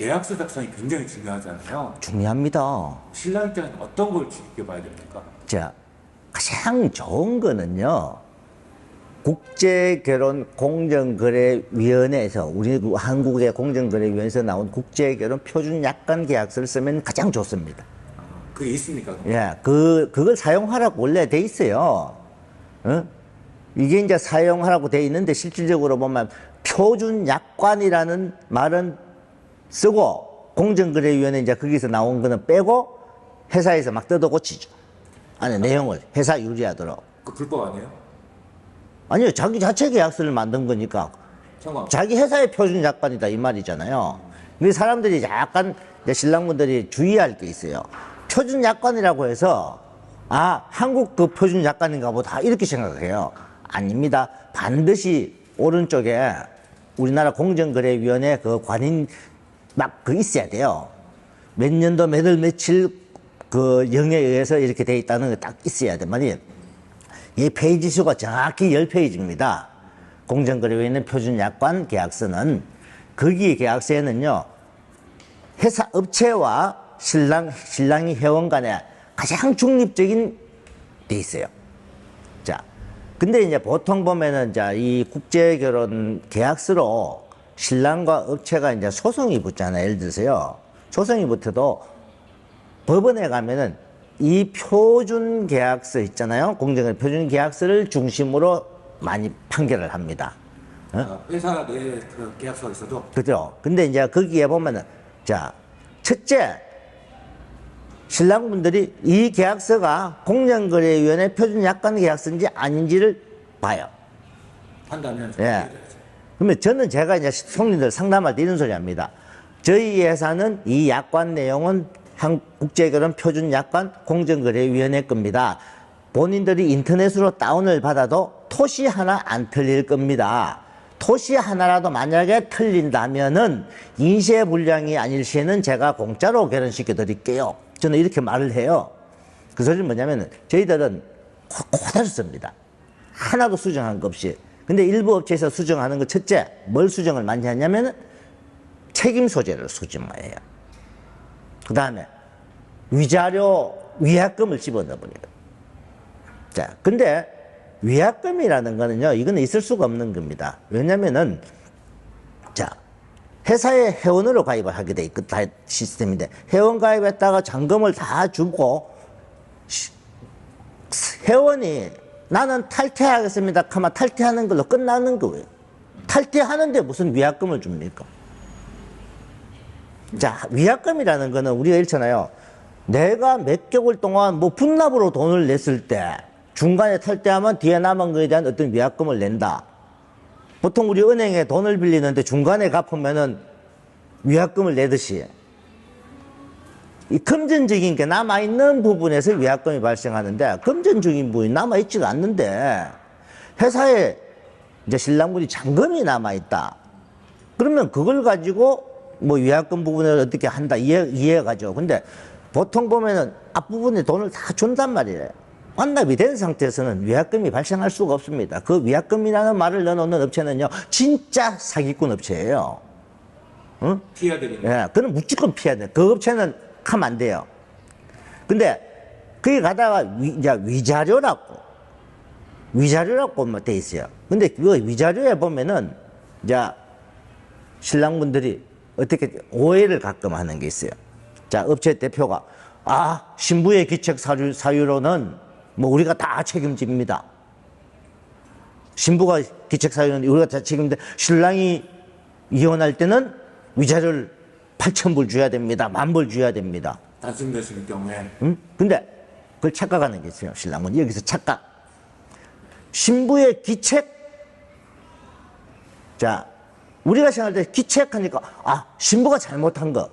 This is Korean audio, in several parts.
계약서 작성이 굉장히 중요하잖아요. 중요합니다. 신랑 입장에서 어떤 걸 지켜봐야 됩니까? 자, 가장 좋은 거는요, 국제결혼공정거래위원회에서, 우리 한국의 공정거래위원회에서 나온 국제결혼 표준약관계약서를 쓰면 가장 좋습니다. 그게 있습니까? 예, 그걸 사용하라고 원래 돼 있어요. 어? 이게 이제 사용하라고 돼 있는데 실질적으로 보면 표준약관이라는 말은 쓰고 공정거래위원회 이제 거기서 나온 거는 빼고 회사에서 막 뜯어 고치죠. 안에 내용을 회사 유리하도록. 그 불법 아니에요? 아니요, 자기 자체 계약서를 만든 거니까 자기 회사의 표준약관이다 이 말이잖아요. 근데 사람들이 약간 이제 신랑분들이 주의할 게 있어요. 표준약관이라고 해서 아, 한국 그 표준약관인가 보다 이렇게 생각해요. 아닙니다. 반드시 오른쪽에 우리나라 공정거래위원회 그 관인 막 그 있어야 돼요. 몇 년도 몇 월 며칠 그 영에 의해서 이렇게 돼 있다는 게 딱 있어야 돼. 만약 이 페이지 수가 정확히 10페이지입니다. 공정거래위원회 표준약관 계약서는 거기 계약서에는요, 회사 업체와 신랑이 회원 간에 가장 중립적인 데 있어요. 자, 근데 이제 보통 보면은 자, 이 국제결혼 계약서로 신랑과 업체가 이제 소송이 붙잖아요. 예를 들어서요. 소송이 붙어도 법원에 가면은 이 표준 계약서 있잖아요. 공정거래 표준 계약서를 중심으로 많이 판결을 합니다. 회사 내에 그 계약서가 있어도. 그죠? 근데 이제 거기에 보면은 자, 첫째, 신랑분들이 이 계약서가 공정거래위원회 표준약관 계약서인지 아닌지를 봐요. 판단은. 예. 그러면 저는 제가 이제 손님들 상담할 때 이런 소리 합니다. 저희 회사는 이 약관 내용은 국제결혼 표준약관 공정거래위원회 겁니다. 본인들이 인터넷으로 다운을 받아도 토시 하나 안 틀릴 겁니다. 토시 하나라도 만약에 틀린다면은 인쇄불량이 아닐 시에는 제가 공짜로 결혼시켜 드릴게요. 저는 이렇게 말을 해요. 그 소리는 뭐냐면 저희들은 그대로 씁니다. 하나도 수정한 거 없이. 근데 일부 업체에서 수정하는 거 첫째, 뭘 수정을 많이 하냐면은 책임 소재를 수정해요. 그 다음에 위자료, 위약금을 집어넣어버려요. 자, 근데 위약금이라는 거는요, 이거는 있을 수가 없는 겁니다. 왜냐면은, 자, 회사에 회원으로 가입을 하게 돼 있고, 다 시스템인데, 회원 가입했다가 잔금을 다 주고, 회원이 나는 탈퇴하겠습니다 하면 탈퇴하는 걸로 끝나는 거예요. 탈퇴하는데 무슨 위약금을 줍니까? 자, 위약금이라는 거는 우리가 이렇잖아요. 내가 몇 개월 동안 뭐 분납으로 돈을 냈을 때 중간에 탈퇴하면 뒤에 남은 거에 대한 어떤 위약금을 낸다. 보통 우리 은행에 돈을 빌리는데 중간에 갚으면은 위약금을 내듯이 이 금전적인 게 남아있는 부분에서 위약금이 발생하는데 금전적인 부분이 남아있지가 않는데 회사에 이제 신랑분이 잔금이 남아있다. 그러면 그걸 가지고 뭐 위약금 부분을 어떻게 한다 이해가죠. 근데 보통 보면은 앞부분에 돈을 다 준단 말이에요. 완납이 된 상태에서는 위약금이 발생할 수가 없습니다. 그 위약금이라는 말을 넣어놓는 업체는요, 진짜 사기꾼 업체예요. 응? 피해야 되겠네. 예, 그는 무조건 피해야 돼. 그 업체는 하면 안 돼요. 근데 거기 가다가 이제 위자료라고 뭐 돼 있어요. 근데 그 위자료에 보면은 이제 신랑분들이 어떻게 오해를 가끔 하는 게 있어요. 자, 업체 대표가 신부의 기책 사유로는 뭐 우리가 다 책임집니다. 신부가 기책 사유는 우리가 다 책임인데 신랑이 이혼할 때는 위자료를 8,000불 줘야 됩니다. 10,000불 줘야 됩니다. 단순되실 경우에. 응? 근데 그걸 착각하는 게 있어요. 신랑은 여기서 착각. 신부의 기책. 자, 우리가 생각할 때 기책하니까 신부가 잘못한 거.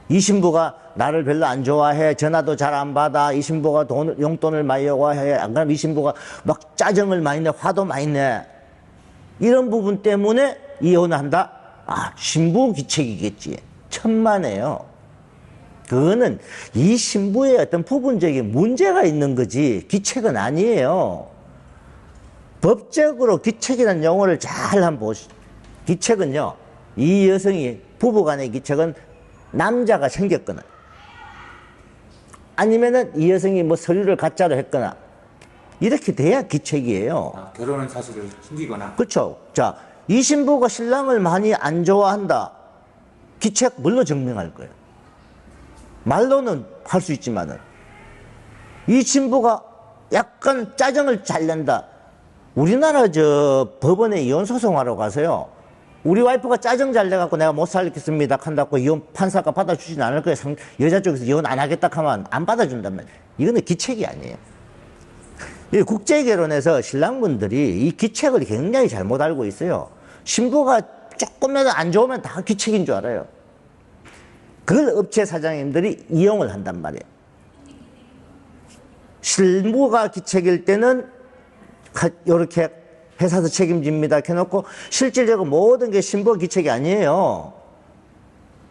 이 신부가 나를 별로 안 좋아해. 전화도 잘 안 받아. 이 신부가 용돈을 많이 요구해. 안 그러면 이 신부가 막 짜증을 많이 내. 화도 많이 내. 이런 부분 때문에 이혼을 한다? 신부 기책이겠지. 천만에요. 그거는 이 신부의 어떤 부분적인 문제가 있는 거지 기책은 아니에요. 법적으로 기책이라는 용어를 잘 한번 보시죠. 기책은요, 이 여성이 부부간의 기책은 남자가 챙겼거나 아니면은 이 여성이 뭐 서류를 가짜로 했거나 이렇게 돼야 기책이에요. 아, 결혼한 사실을 숨기거나. 그렇죠. 자, 이 신부가 신랑을 많이 안 좋아한다. 기책 뭘로 증명할 거예요? 말로는 할 수 있지만은 이 신부가 약간 짜증을 잘 낸다. 우리나라 저 법원에 이혼 소송하러 가서요. 우리 와이프가 짜증 잘 내갖고 내가 못 살겠습니다 한다고 이혼 판사가 받아주진 않을 거예요. 여자 쪽에서 이혼 안 하겠다 하면 안 받아준다면 이거는 기책이 아니에요. 이 국제결혼에서 신랑분들이 이 기책을 굉장히 잘못 알고 있어요. 신부가 조금이라도 안 좋으면 다 기책인 줄 알아요. 그걸 업체 사장님들이 이용을 한단 말이에요. 신부가 기책일 때는 이렇게 회사에서 책임집니다 해놓고 실질적으로 모든 게 신부가 기책이 아니에요.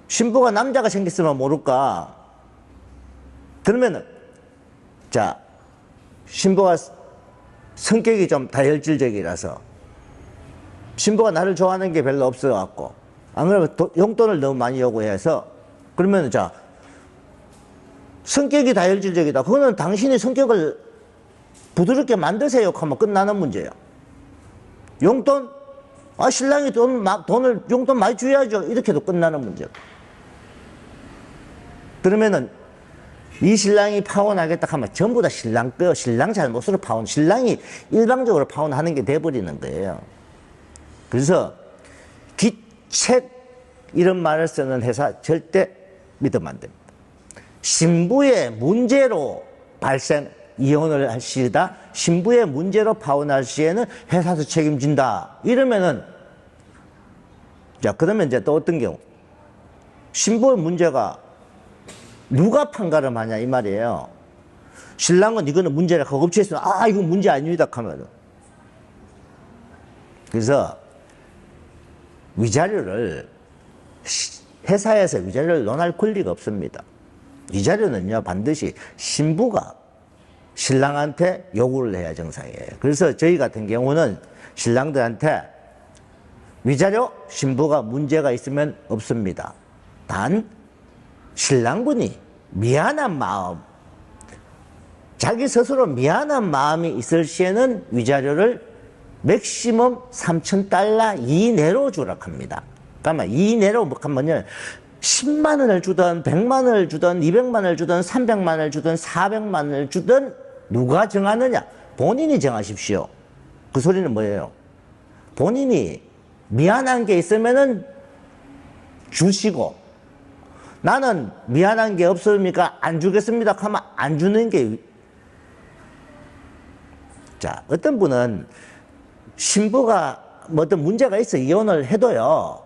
신부가 남자가 생겼으면 모를까. 그러면은 자, 신부가 성격이 좀 다혈질적이라서 신부가 나를 좋아하는 게 별로 없어갖고 안 그러면 용돈을 너무 많이 요구해서 그러면 자, 성격이 다혈질적이다. 그거는 당신이 성격을 부드럽게 만드세요 하면 끝나는 문제예요. 용돈? 아, 신랑이 용돈 많이 줘야죠. 이렇게도 끝나는 문제예요. 그러면은 이 신랑이 파혼하겠다 하면 전부 다 신랑 잘못으로 신랑이 일방적으로 파혼하는 게 돼버리는 거예요. 그래서 기책 이런 말을 쓰는 회사 절대 믿으면 안 됩니다. 신부의 문제로 이혼을 할 시에다 신부의 문제로 파혼할 시에는 회사에서 책임진다. 이러면은 자, 그러면 이제 또 어떤 경우 신부의 문제가 누가 판가름하냐 이 말이에요. 신랑은 이거는 문제라 하고 업체에서 이거 문제 아닙니다 하면은 그래서 위자료를 회사에서 위자료를 논할 권리가 없습니다. 위자료는요 반드시 신부가 신랑한테 요구를 해야 정상이에요. 그래서 저희 같은 경우는 신랑들한테 위자료 신부가 문제가 있으면 없습니다. 단 신랑분이 미안한 마음, 자기 스스로 미안한 마음이 있을 시에는 위자료를 맥시멈 $3,000 이내로 주라 합니다. 그러면 이내로 하면요 10만 원을 주든 100만 원을 주든 200만 원을 주든 300만 원을 주든 400만 원을 주든 누가 정하느냐? 본인이 정하십시오. 그 소리는 뭐예요? 본인이 미안한 게 있으면은 주시고 나는 미안한 게 없으니까 안 주겠습니다 하면 안 주는 게 자, 어떤 분은 신부가 뭐 어떤 문제가 있어 이혼을 해도요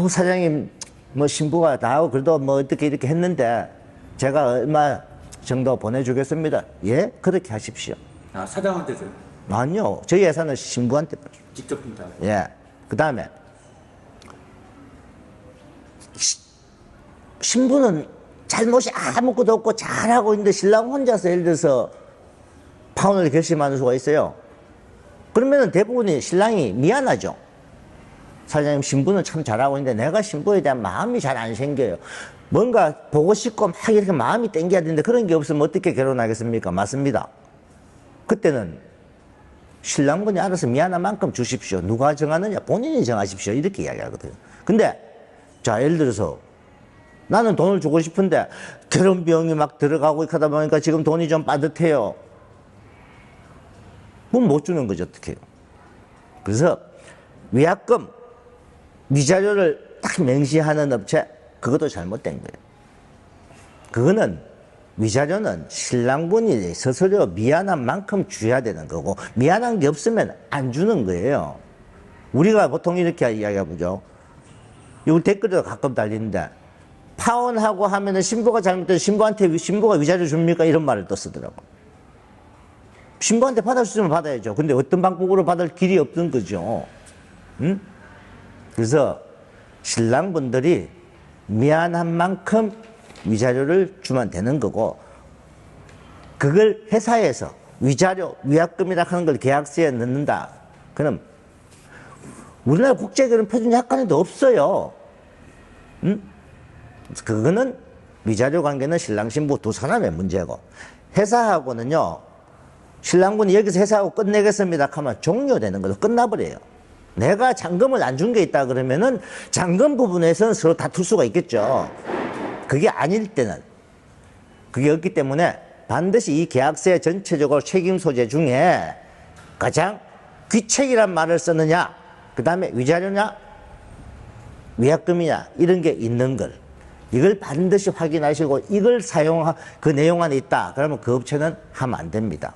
사장님 뭐 신부가 나하고 그래도 뭐 어떻게 이렇게 했는데 제가 얼마 정도 보내주겠습니다. 예? 그렇게 하십시오. 아, 사장한테서요? 아니요. 저희 회사는 신부한테 직접 준다. 예. 그 다음에 신부는 잘못이 아무것도 없고 잘하고 있는데 신랑 혼자서 예를 들어서 파혼을 결심하는 수가 있어요. 그러면 대부분이 신랑이 미안하죠. 사장님 신부는 참 잘하고 있는데 내가 신부에 대한 마음이 잘 안 생겨요. 뭔가 보고 싶고 막 이렇게 마음이 땡겨야 되는데 그런 게 없으면 어떻게 결혼하겠습니까? 맞습니다. 그때는 신랑분이 알아서 미안한 만큼 주십시오. 누가 정하느냐? 본인이 정하십시오. 이렇게 이야기하거든요. 근데 자 예를 들어서 나는 돈을 주고 싶은데 결혼 비용이 막 들어가고 하다 보니까 지금 돈이 좀 빠듯해요. 그럼 못 주는 거죠. 어떻게 해요? 그래서 위약금 위자료를 딱 명시하는 업체 그것도 잘못된 거예요. 그거는 위자료는 신랑분이 스스로 미안한 만큼 줘야 되는 거고 미안한 게 없으면 안 주는 거예요. 우리가 보통 이렇게 이야기해보죠. 이거 댓글에도 가끔 달리는데 파혼하고 하면은 신부가 잘못해서 신부가 위자료 줍니까? 이런 말을 또 쓰더라고. 신부한테 받아주시면 받아야죠. 근데 어떤 방법으로 받을 길이 없는 거죠. 응? 그래서 신랑분들이 미안한 만큼 위자료를 주면 되는 거고 그걸 회사에서 위자료, 위약금이라 하는 걸 계약서에 넣는다. 그럼 우리나라 국제결혼 표준 약관에도 없어요. 그거는 위자료 관계는 신랑 신부 두 사람의 문제고, 회사하고는요, 신랑분이 여기서 회사하고 끝내겠습니다 하면 종료되는 거죠. 끝나버려요. 내가 잔금을 안 준 게 있다 그러면은 잔금 부분에서는 서로 다툴 수가 있겠죠. 그게 아닐 때는, 그게 없기 때문에 반드시 이 계약서의 전체적으로 책임 소재 중에 가장 귀책이란 말을 쓰느냐, 그 다음에 위자료냐, 위약금이냐, 이런 게 있는 걸, 이걸 반드시 확인하시고 이걸 그 내용 안에 있다 그러면 그 업체는 하면 안 됩니다.